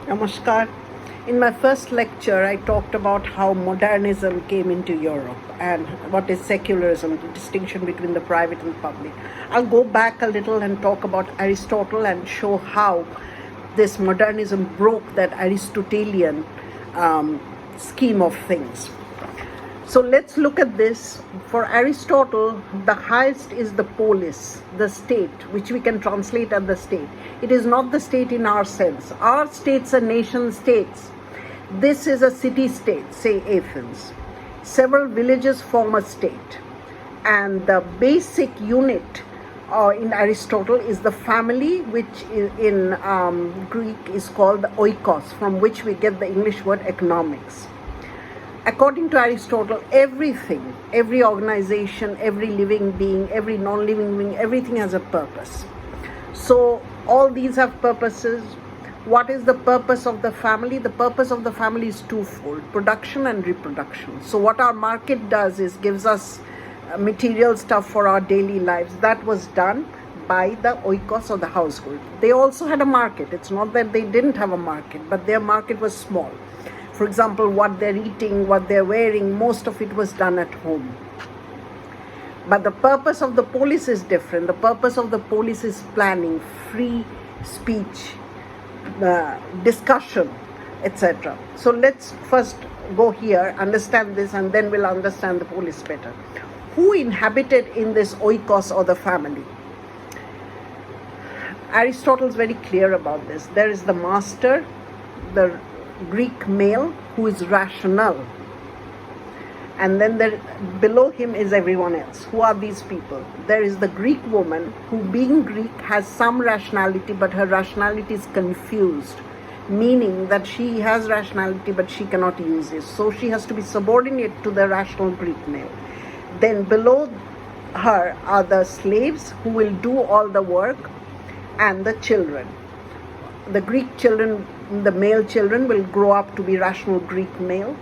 Namaskar. In my first lecture, I talked about how modernism came into Europe and what is secularism, the distinction between the private and public. I'll go back a little and talk about Aristotle and show how this modernism broke that Aristotelian scheme of things. So let's look at this. For Aristotle, the highest is the polis, the state, which we can translate as the state. It is not the state in our sense. Our states are nation states. This is a city-state, say Athens. Several villages form a state. And the basic unit in Aristotle is the family, which in Greek is called the oikos, from which we get the English word economics. According to Aristotle, everything, every organization, every living being, every non-living being, everything has a purpose. So all these have purposes. What is the purpose of the family? The purpose of the family is twofold: production and reproduction. So what our market does is gives us material stuff for our daily lives. That was done by the oikos or the household. They also had a market. It's not that they didn't have a market, but their market was small. For example, what they're eating, what they're wearing, most of it was done at home. But the purpose of the polis is different. The purpose of the polis is planning, free speech, discussion, etc. So let's first go here, understand this, and then we'll understand the polis better. Who inhabited in this oikos or the family? Aristotle is very clear about this. There is the master, the Greek male, who is rational, and then below him is everyone else. Who are these people? There is the Greek woman, who being Greek has some rationality, but her rationality is confused, meaning that she has rationality but she cannot use it, so she has to be subordinate to the rational Greek male. Then below her are the slaves, who will do all the work, and the children. The Greek children, the male children, will grow up to be rational Greek male.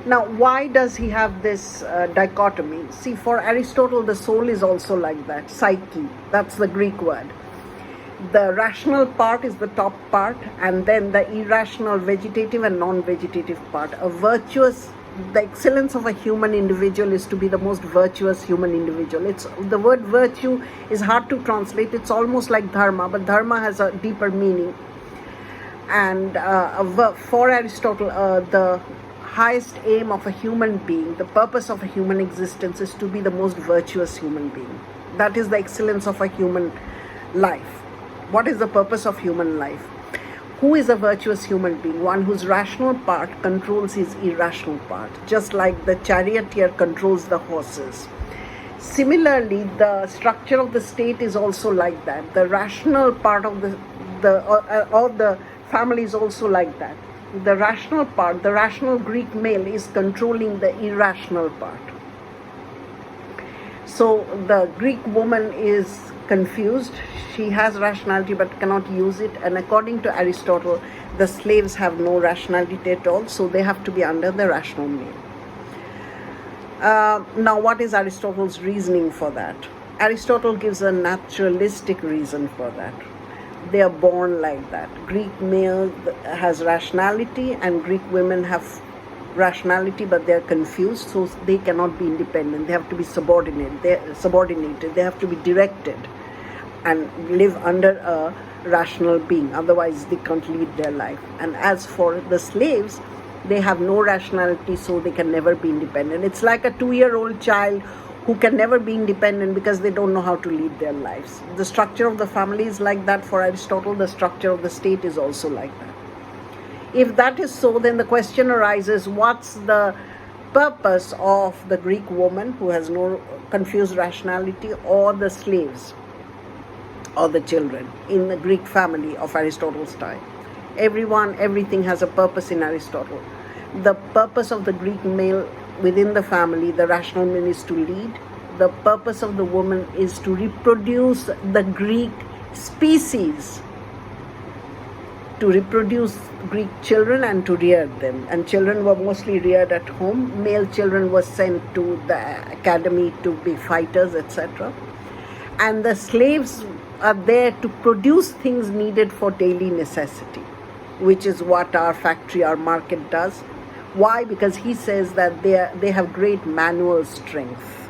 Now, why does he have this dichotomy? See, for Aristotle, the soul is also like that, psyche. That's the Greek word. The rational part is the top part, and then the irrational, vegetative and non-vegetative part. The excellence of a human individual is to be the most virtuous human individual. The word virtue is hard to translate. It's almost like dharma, but dharma has a deeper meaning. And for Aristotle, the highest aim of a human being, the purpose of a human existence, is to be the most virtuous human being. That is the excellence of a human life. What is the purpose of human life? Who is a virtuous human being? One whose rational part controls his irrational part, just like the charioteer controls the horses. Similarly, the structure of the state is also like that. The rational part of the family is also like that. The rational part, the rational Greek male, is controlling the irrational part. So the Greek woman is confused. She has rationality but cannot use it. And according to Aristotle, the slaves have no rationality at all, so they have to be under the rational male. Now, what is Aristotle's reasoning for that? Aristotle gives a naturalistic reason for that. They are born like that. Greek male has rationality and Greek women have rationality, but they are confused, so they cannot be independent. They have to be subordinated. They have to be directed and live under a rational being. Otherwise, they can't lead their life. And as for the slaves, they have no rationality, so they can never be independent. It's like a 2-year-old child who can never be independent because they don't know how to lead their lives. The structure of the family is like that for Aristotle. The structure of the state is also like that. If that is so, then the question arises, what's the purpose of the Greek woman who has no confused rationality, or the slaves or the children in the Greek family of Aristotle's time? Everything has a purpose in Aristotle. The purpose of the Greek male within the family, the rational man, is to lead. The purpose of the woman is to reproduce the Greek species, to reproduce Greek children and to rear them. And children were mostly reared at home. Male children were sent to the academy to be fighters, etc. And the slaves are there to produce things needed for daily necessity. which is what our factory, our market does. Why? Because he says that they have great manual strength,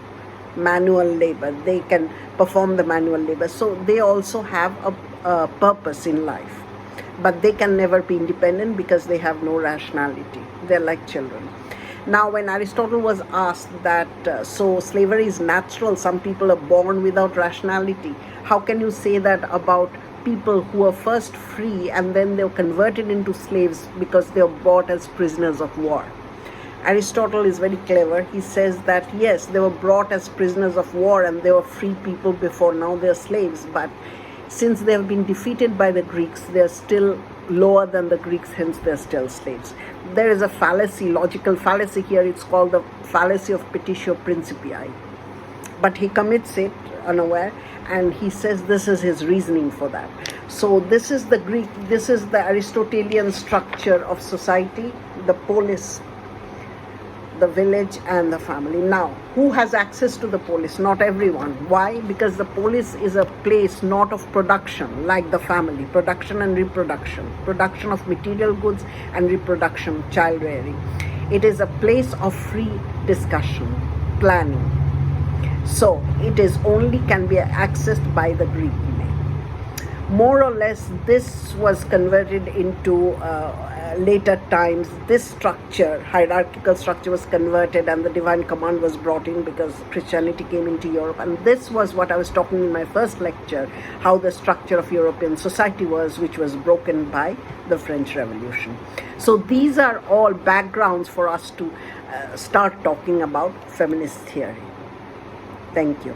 manual labor. They can perform the manual labor. So they also have a purpose in life. But they can never be independent because they have no rationality. They're like children. Now, when Aristotle was asked that, so slavery is natural, some people are born without rationality, how can you say that about people who were first free and then they were converted into slaves because they were bought as prisoners of war? Aristotle is very clever. He says that yes, they were brought as prisoners of war and they were free people before, now they're slaves, but since they have been defeated by the Greeks, they're still lower than the Greeks, hence they're still slaves. There is a fallacy, logical fallacy here. It's called the fallacy of petitio principii. But he commits it unaware, and he says this is his reasoning for that. So this is the Greek, this is the Aristotelian structure of society, the polis, the village, and the family. Now, who has access to the polis? Not everyone. Why? Because the polis is a place not of production, like the family, production and reproduction, production of material goods and reproduction, child rearing. It is a place of free discussion, planning. So it is only can be accessed by the Greek. More or less, this was converted into later times. This structure, hierarchical structure, was converted and the divine command was brought in because Christianity came into Europe. And this was what I was talking in my first lecture, how the structure of European society was, which was broken by the French Revolution. So these are all backgrounds for us to start talking about feminist theory. Thank you.